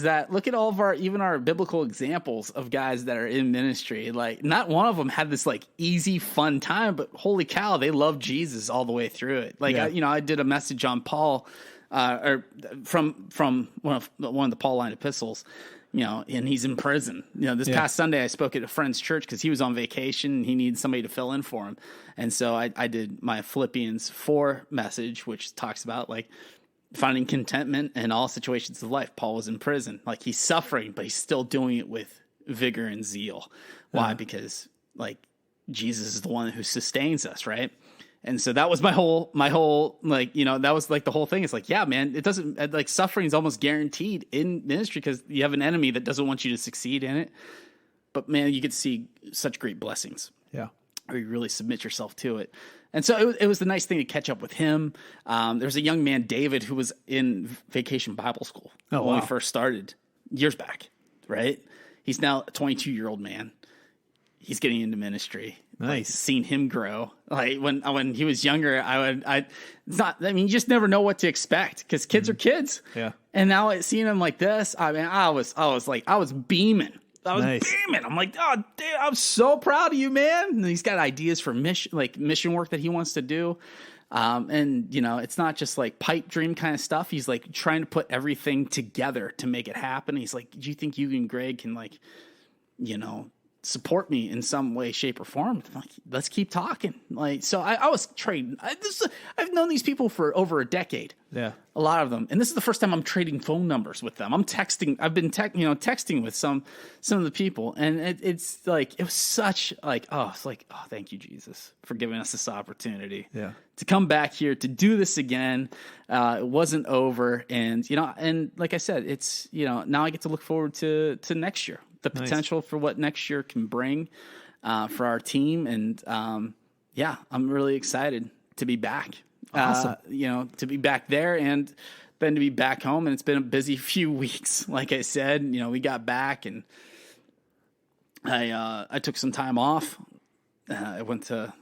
that look at all of even our biblical examples of guys that are in ministry. Like, not one of them had this like easy, fun time, but holy cow, they love Jesus all the way through it. Like, I did a message on Paul, or from one of the Pauline epistles, and he's in prison. This past Sunday I spoke at a friend's church because he was on vacation and he needed somebody to fill in for him. And so I did my Philippians 4 message, which talks about like finding contentment in all situations of life. Paul was in prison. Like, he's suffering, but he's still doing it with vigor and zeal. Why? Because like Jesus is the one who sustains us, right? And so that was my whole like, that was like the whole thing. It's like, yeah, man, it doesn't like suffering is almost guaranteed in ministry because you have an enemy that doesn't want you to succeed in it. But man, you get to see such great blessings. Yeah. Or you really submit yourself to it. And so it was the nice thing to catch up with him. There's a young man, David, who was in Vacation Bible School when we first started years back, right? He's now a 22-year-old man. He's getting into ministry. Nice. Like, seen him grow. Like when he was younger, you just never know what to expect because kids are kids. Yeah. And now seeing him like this, I was beaming. Beaming. I'm like, oh, dude, I'm so proud of you, man. And he's got ideas for mission work that he wants to do. And it's not just like pipe dream kind of stuff. He's like trying to put everything together to make it happen. He's like, do you think you and Greg can like, support me in some way, shape, or form? I'm like, let's keep talking. Like, so I was trading. I've known these people for over a decade. Yeah, a lot of them, and this is the first time I'm trading phone numbers with them. I'm texting. I've been texting with some of the people, and it's like it was such like thank you, Jesus, for giving us this opportunity. Yeah, to come back here to do this again. It wasn't over, and and like I said, it's now I get to look forward to next year. The potential for what next year can bring for our team. And I'm really excited to be back. Awesome. To be back there and then to be back home. And it's been a busy few weeks. Like I said, we got back and I took some time off. I went to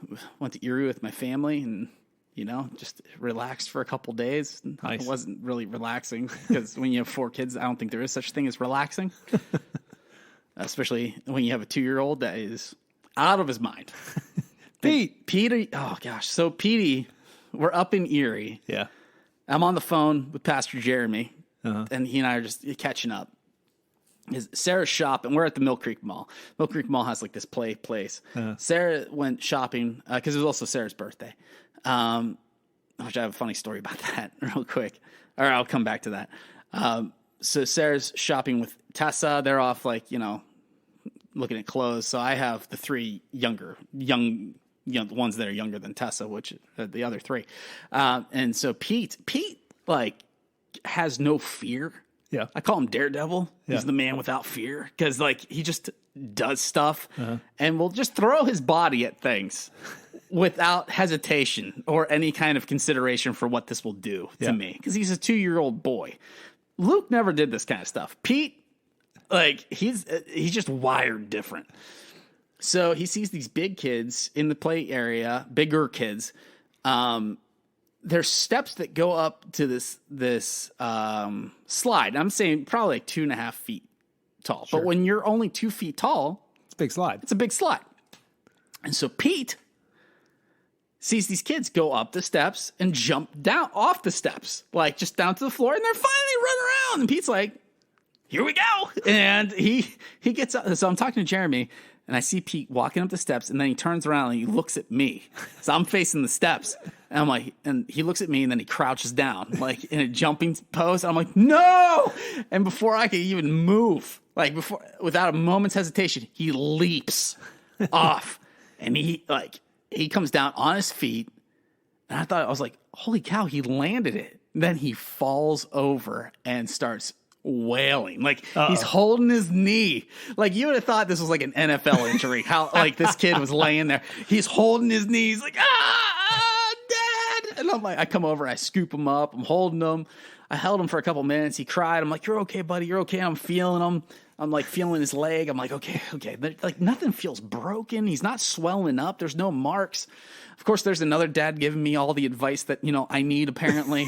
Erie with my family and just relaxed for a couple days. Nice. It wasn't really relaxing because when you have 4 kids, I don't think there is such a thing as relaxing. Especially when you have a 2-year-old that is out of his mind. Petey, oh gosh. So Petey, we're up in Erie. Yeah. I'm on the phone with Pastor Jeremy, and he and I are just catching up. Sarah's shopping. We're at the Mill Creek Mall. Mill Creek Mall has like this place. Sarah went shopping because it was also Sarah's birthday. Which I have a funny story about that real quick. Or I'll come back to that. So Sarah's shopping with Tessa. They're off looking at clothes. So I have the 3 young ones that are younger than Tessa, which the other 3. And so Pete like has no fear. Yeah. I call him Daredevil. Yeah. He's the man without fear because like he just does stuff and will just throw his body at things without hesitation or any kind of consideration for what this will do to me because he's a 2-year-old boy. Luke never did this kind of stuff. Pete, like he's just wired different. So he sees these big kids in the play area, bigger kids. There's steps that go up to this slide. I'm saying probably like 2.5 feet tall. Sure. But when you're only 2 feet tall, it's a big slide. It's a big slide. And so Pete sees these kids go up the steps and jump down off the steps, like just down to the floor, and they're finally running around. And Pete's like, here we go. And he gets up. So I'm talking to Jeremy, and I see Pete walking up the steps, and then he turns around and he looks at me. So I'm facing the steps. And I'm like, and he looks at me, and then he crouches down, like in a jumping pose. I'm like, no! And before I could even move, without a moment's hesitation, he leaps off. And he comes down on his feet, and I was like, holy cow, he landed it. Then he falls over and starts wailing. Like, he's holding his knee. Like, you would have thought this was like an NFL injury. How, like, this kid was laying there. He's holding his knee. He's like, Dad! And I'm like, I come over, I scoop him up. I'm holding him. I held him for a couple minutes. He cried. I'm like, you're okay, buddy. You're okay. I'm feeling him. I'm like feeling his leg. I'm like, okay. Like nothing feels broken. He's not swelling up. There's no marks. Of course, there's another dad giving me all the advice that, I need apparently.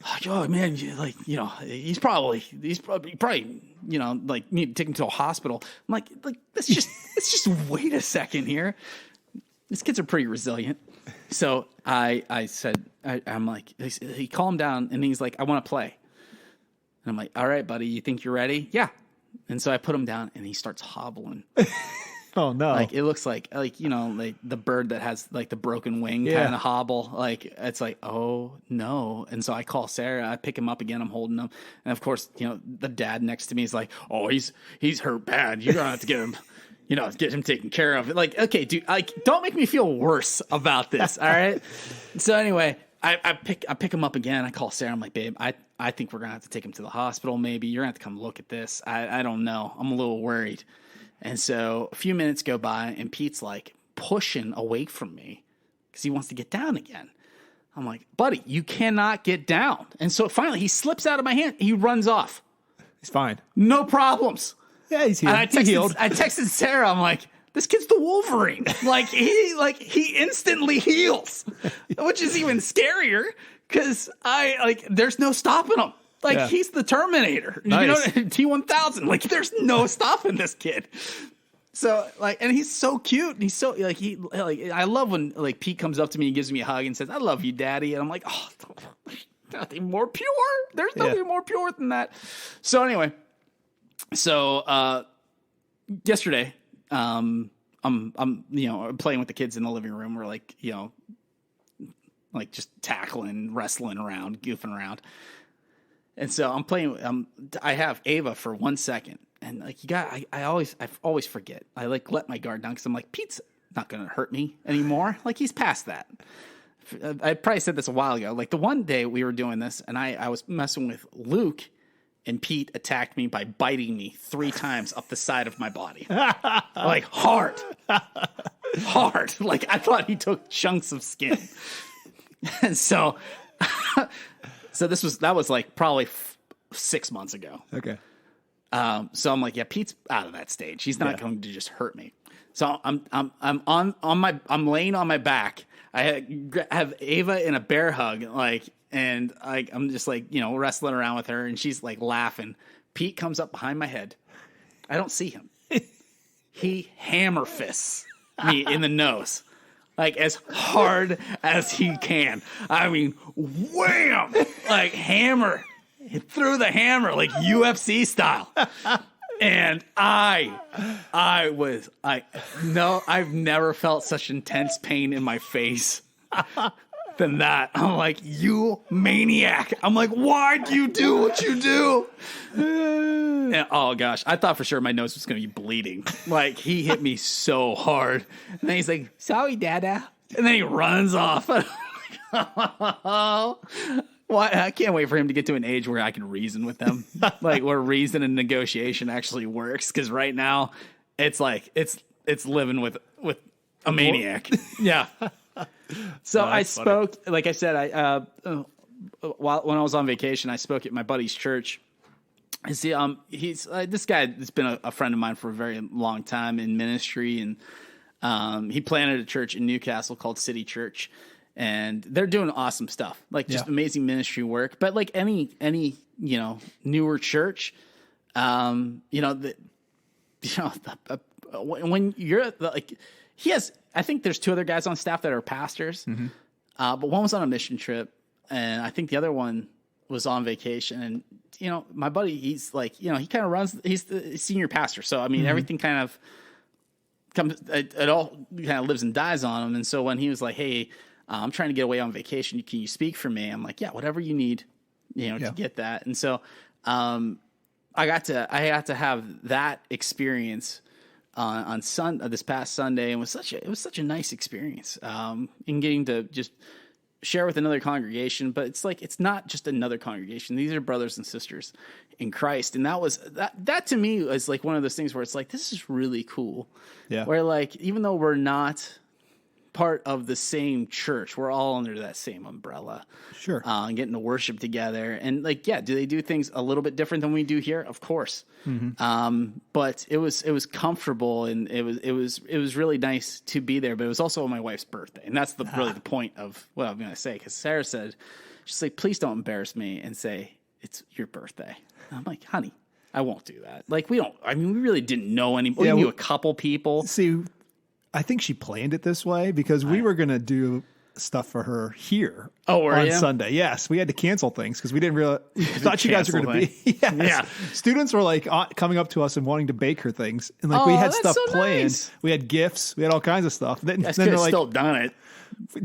Like, oh man, he's probably, like need to take him to a hospital. I'm like, let's just wait a second here. These kids are pretty resilient. So I said, I'm like, he calmed down and he's like, I want to play. And I'm like, all right, buddy, you think you're ready? Yeah. And so I put him down and he starts hobbling. Oh no. Like it looks like like the bird that has like the broken wing kind of hobble. Like it's like, oh no. And so I call Sarah, I pick him up again, I'm holding him. And of course, the dad next to me is like, oh, he's hurt bad. You're gonna have to get him, get him taken care of. Like, okay, dude, like don't make me feel worse about this. All right. So anyway, I pick him up again. I call Sarah. I'm like, babe, I think we're gonna have to take him to the hospital. Maybe you're gonna have to come look at this. I don't know. I'm a little worried. And so a few minutes go by and Pete's like pushing away from me because he wants to get down again. I'm like, buddy, you cannot get down. And so finally he slips out of my hand. He runs off. He's fine. No problems. Yeah, he's healed. And I texted Sarah. I'm like, this kid's the Wolverine. He instantly heals, which is even scarier because there's no stopping him. He's the Terminator, Nice. T-1000. Like, there's no stopping this kid. So, and he's so cute. And he's so, I love when, Pete comes up to me and gives me a hug and says, I love you, Daddy. And I'm like, oh, nothing more pure. There's nothing more pure than that. So, anyway. So, yesterday, I'm playing with the kids in the living room. We're just tackling, wrestling around, goofing around. And so I'm playing. I have Ava for 1 second, and I always forget. I let my guard down because I'm like, Pete's not gonna hurt me anymore. Like he's past that. I probably said this a while ago. Like the one day we were doing this, and I was messing with Luke, and Pete attacked me by biting me 3 times up the side of my body, like hard. Like I thought he took chunks of skin, and so. So that was like probably 6 months ago. Okay. So I'm like, yeah, Pete's out of that stage. He's not going to just hurt me. So I'm laying on my back. I have Ava in a bear hug, and I'm just wrestling around with her, and she's like laughing. Pete comes up behind my head. I don't see him. He hammer fists me in the nose. Like as hard as he can. I mean, wham! Like hammer. He threw the hammer like UFC style. And I've never felt such intense pain in my face than that. I'm like, you maniac. I'm like, why'd you do what you do? And, oh gosh, I thought for sure my nose was going to be bleeding. Like he hit me so hard. And then he's like, sorry, Dada. And then he runs off. Well, I can't wait for him to get to an age where I can reason with them. Where reason and negotiation actually works. Because right now it's living with a maniac. Yeah. So I spoke, funny. Like I said, when I was on vacation, I spoke at my buddy's church. And see, he's this guy has been a friend of mine for a very long time in ministry, and he planted a church in Newcastle called City Church, and they're doing awesome stuff, amazing ministry work. But like any newer church, when you're he has. I think there's 2 other guys on staff that are pastors, but one was on a mission trip, and I think the other one was on vacation. And my buddy, he's he kind of runs. He's the senior pastor, so I mean everything kind of comes. It all kind of lives and dies on him. And so when he was like, "Hey, I'm trying to get away on vacation. Can you speak for me?" I'm like, "Yeah, whatever you need, to get that." And so I got to have that experience. On this past Sunday, and it was such a nice experience in getting to just share with another congregation. But it's not just another congregation; these are brothers and sisters in Christ, and that to me is like one of those things where it's like, this is really cool. Yeah. Where even though we're not part of the same church. We're all under that same umbrella. Sure. And getting to worship together. And like, yeah, do they do things a little bit different than we do here? Of course. But it was comfortable, and it was really nice to be there. But it was also my wife's birthday, and that's really the point of what I'm going to say. Because Sarah said, she's like, please don't embarrass me and say it's your birthday. And I'm like, honey, I won't do that. Like, we really didn't know anybody. We knew a couple people. See, I think she planned it this way because we were going to do stuff for her here on Sunday. Yes, we had to cancel things because we didn't realize. We thought you guys were going to be. Yes. Yeah, students were like coming up to us and wanting to bake her things, and like we had stuff so planned. Nice. We had gifts. We had all kinds of stuff. Then they're like, still done it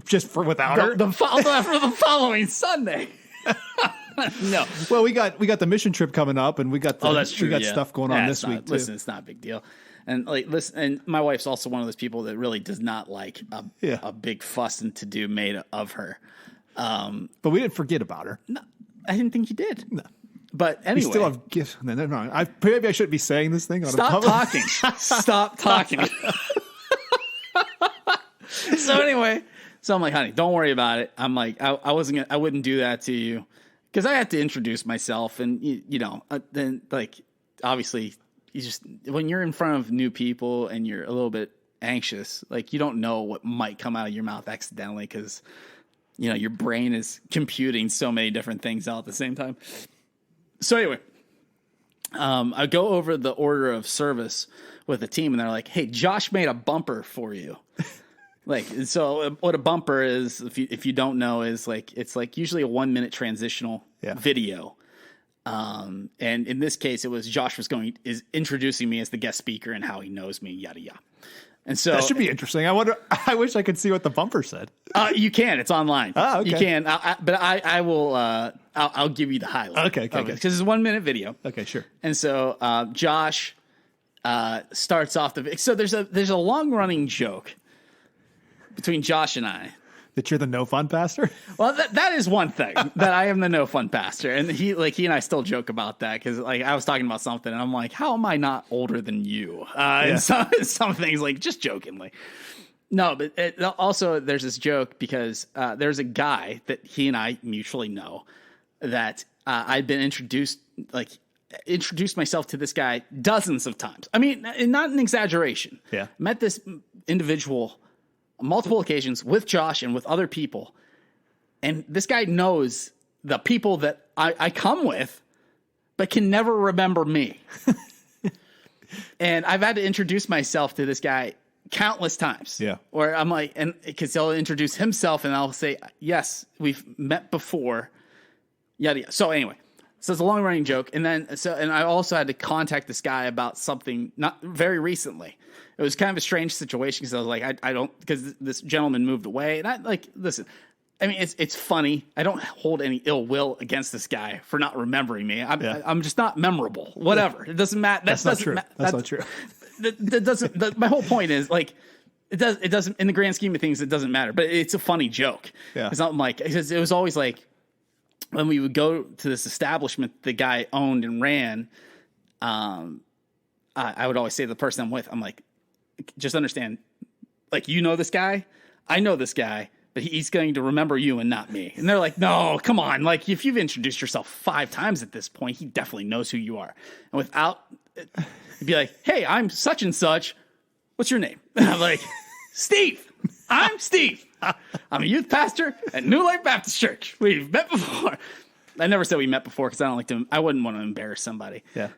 just for without her for the following Sunday. No. Well, we got the mission trip coming up, and we got that's true. We got stuff going on this week too. Listen, it's not a big deal. And like, listen, and my wife's also one of those people that really does not like a big fuss and to do made of her. But we didn't forget about her. No, I didn't think you did. No. But anyway, we still have gifts. No, never mind. Maybe I shouldn't be saying this thing. Stop talking. Stop talking. So anyway, I'm like, honey, don't worry about it. I'm like, I wouldn't do that to you because I had to introduce myself, and then like obviously. You just, when you're in front of new people and you're a little bit anxious, like you don't know what might come out of your mouth accidentally because, your brain is computing so many different things out at the same time. So anyway, I go over the order of service with the team and they're like, hey, Josh made a bumper for you. So what a bumper is, if you don't know, is like, it's like usually a 1 minute transitional video. And in this case, it was Josh is introducing me as the guest speaker and how he knows me, yada yada. And so that should be interesting. I wish I could see what the bumper said. You can. It's online. Oh, okay. You can. But I will. I'll give you the highlight. Okay. Because it's a 1 minute video. Okay, sure. And so Josh starts off so there's a long running joke between Josh and I. That you're the no fun pastor? Well, that is one thing, that I am the no fun pastor. And he and I still joke about that because like I was talking about something and I'm like, how am I not older than you? And some things, like, just jokingly. No, but also there's this joke because there's a guy that he and I mutually know that I've been introduced myself to this guy dozens of times. I mean, not an exaggeration. Yeah. Met this individual multiple occasions with Josh and with other people. And this guy knows the people that I come with, but can never remember me. And I've had to introduce myself to this guy countless times. Yeah. Where I'm like, and because he'll introduce himself and I'll say, yes, we've met before. Yada yada. So anyway, so it's a long running joke. And I also had to contact this guy about something not very recently. It was kind of a strange situation because I was like, I don't, because this gentleman moved away. And I like, listen, I mean, it's funny. I don't hold any ill will against this guy for not remembering me. I'm just not memorable. Whatever. It doesn't matter. That's not true. That's not true. That doesn't, my whole point is like, it doesn't, in the grand scheme of things, it doesn't matter, but it's a funny joke. Yeah. It's not like, it was always like, when we would go to this establishment the guy owned and ran, I would always say to the person I'm with, I'm like, just understand, like, you know this guy, I know this guy, but he's going to remember you and not me. And they're like, no, come on. Like, if you've introduced yourself 5 times at this point, he definitely knows who you are. And without, he'd be like, hey, I'm such and such. What's your name? And I'm like, Steve. I'm Steve. I'm a youth pastor at New Life Baptist Church. We've met before. I never said we met before because I wouldn't want to embarrass somebody. Yeah.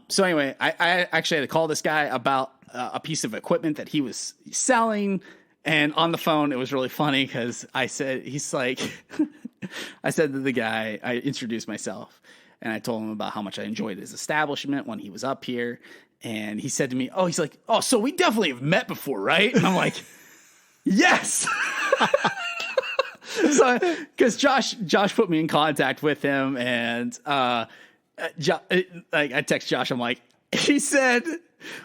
So anyway, I actually had to call this guy about a piece of equipment that he was selling. And on the phone, it was really funny because I said to the guy, I introduced myself and I told him about how much I enjoyed his establishment when he was up here. And he said to me, he's like, so we definitely have met before, right? And I'm like, yes. So, because Josh put me in contact with him, and I text Josh. I'm like, he said,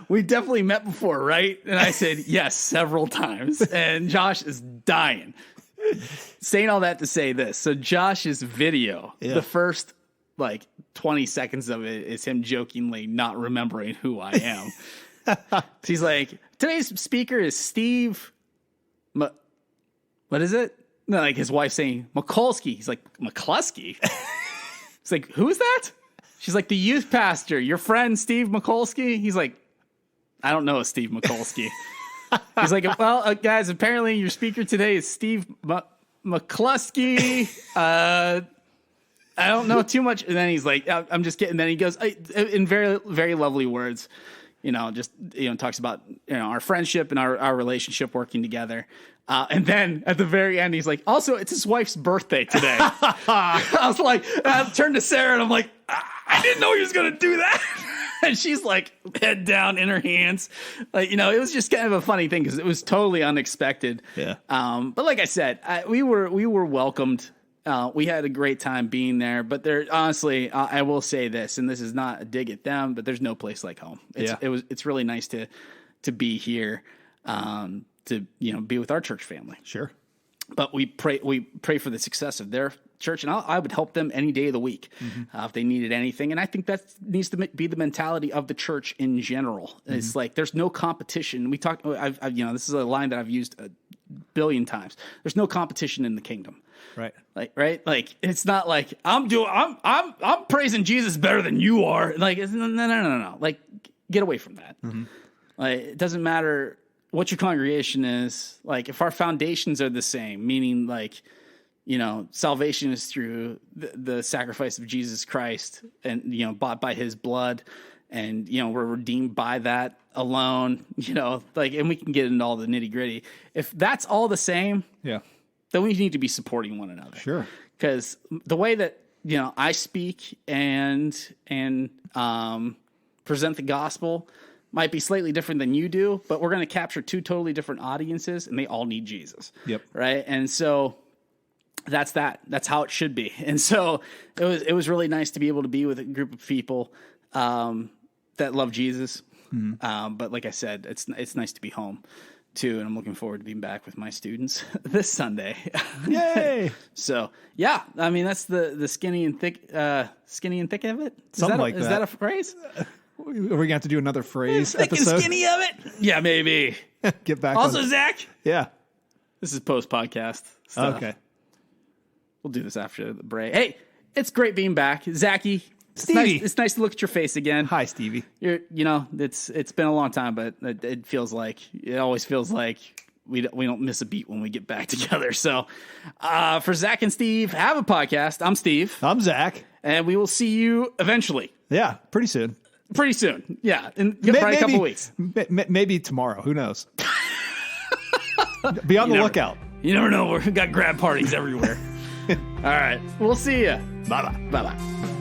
we definitely met before, right? And I said, yes, several times. And Josh is dying. Saying all that to say this. So Josh's video, the first 20 seconds of it is him jokingly not remembering who I am. He's like, today's speaker is Steve what is it? No, like his wife saying Mikulski. He's like, McCluskey? It's like, who is that? She's like, the youth pastor, your friend Steve Mikulski. He's like, I don't know a Steve Mikulski. He's like, well, guys, apparently your speaker today is Steve McCluskey. I don't know too much. And then he's like, I'm just kidding. And then he goes in very, very lovely words, talks about, our friendship and our relationship working together. And then at the very end, he's like, also, it's his wife's birthday today. I was like, I turned to Sarah and I'm like, I didn't know he was going to do that. And she's like head down in her hands. Like, it was just kind of a funny thing because it was totally unexpected. Yeah. But like I said, we were welcomed. We had a great time being there, but honestly, I will say this, and this is not a dig at them, but there's no place like home. It's really nice to be here, to be with our church family. Sure. But we pray for the success of their church, and I would help them any day of the week if they needed anything. And I think that needs to be the mentality of the church in general. It's like there's no competition. We talked. This is a line that I've used a billion times. There's no competition in the kingdom. Right. Like it's not like I'm praising Jesus better than you are. Like no. Like get away from that. Like it doesn't matter what your congregation is. Like if our foundations are the same, meaning like, salvation is through the sacrifice of Jesus Christ and, bought by his blood and, we're redeemed by that alone, and we can get into all the nitty gritty. If that's all the same, then we need to be supporting one another. Sure. Because the way that, I speak and present the gospel might be slightly different than you do, but we're going to capture two totally different audiences and they all need Jesus. Yep. Right. And so that's how it should be. And so it was really nice to be able to be with a group of people, that love Jesus. But like I said, it's nice to be home too. And I'm looking forward to being back with my students this Sunday. Yay. So yeah, I mean, that's the skinny and thick of it. Is that a phrase? Are we going to have to do another phrase thick episode? And skinny of it? Yeah, maybe. Get back. Also, Zach. Yeah. This is post-podcast stuff. Okay. We'll do this after the break. Hey, it's great being back. Zachy. Stevie. It's nice to look at your face again. Hi, Stevie. It's been a long time, but it always feels like we don't miss a beat when we get back together. So for Zach and Steve, have a podcast. I'm Steve. I'm Zach. And we will see you eventually. Yeah, pretty soon. Pretty soon. Yeah, in probably a couple of weeks. Maybe tomorrow. Who knows? Be on the lookout. You never know. We've got grab parties everywhere. All right. We'll see you. Bye-bye. Bye-bye.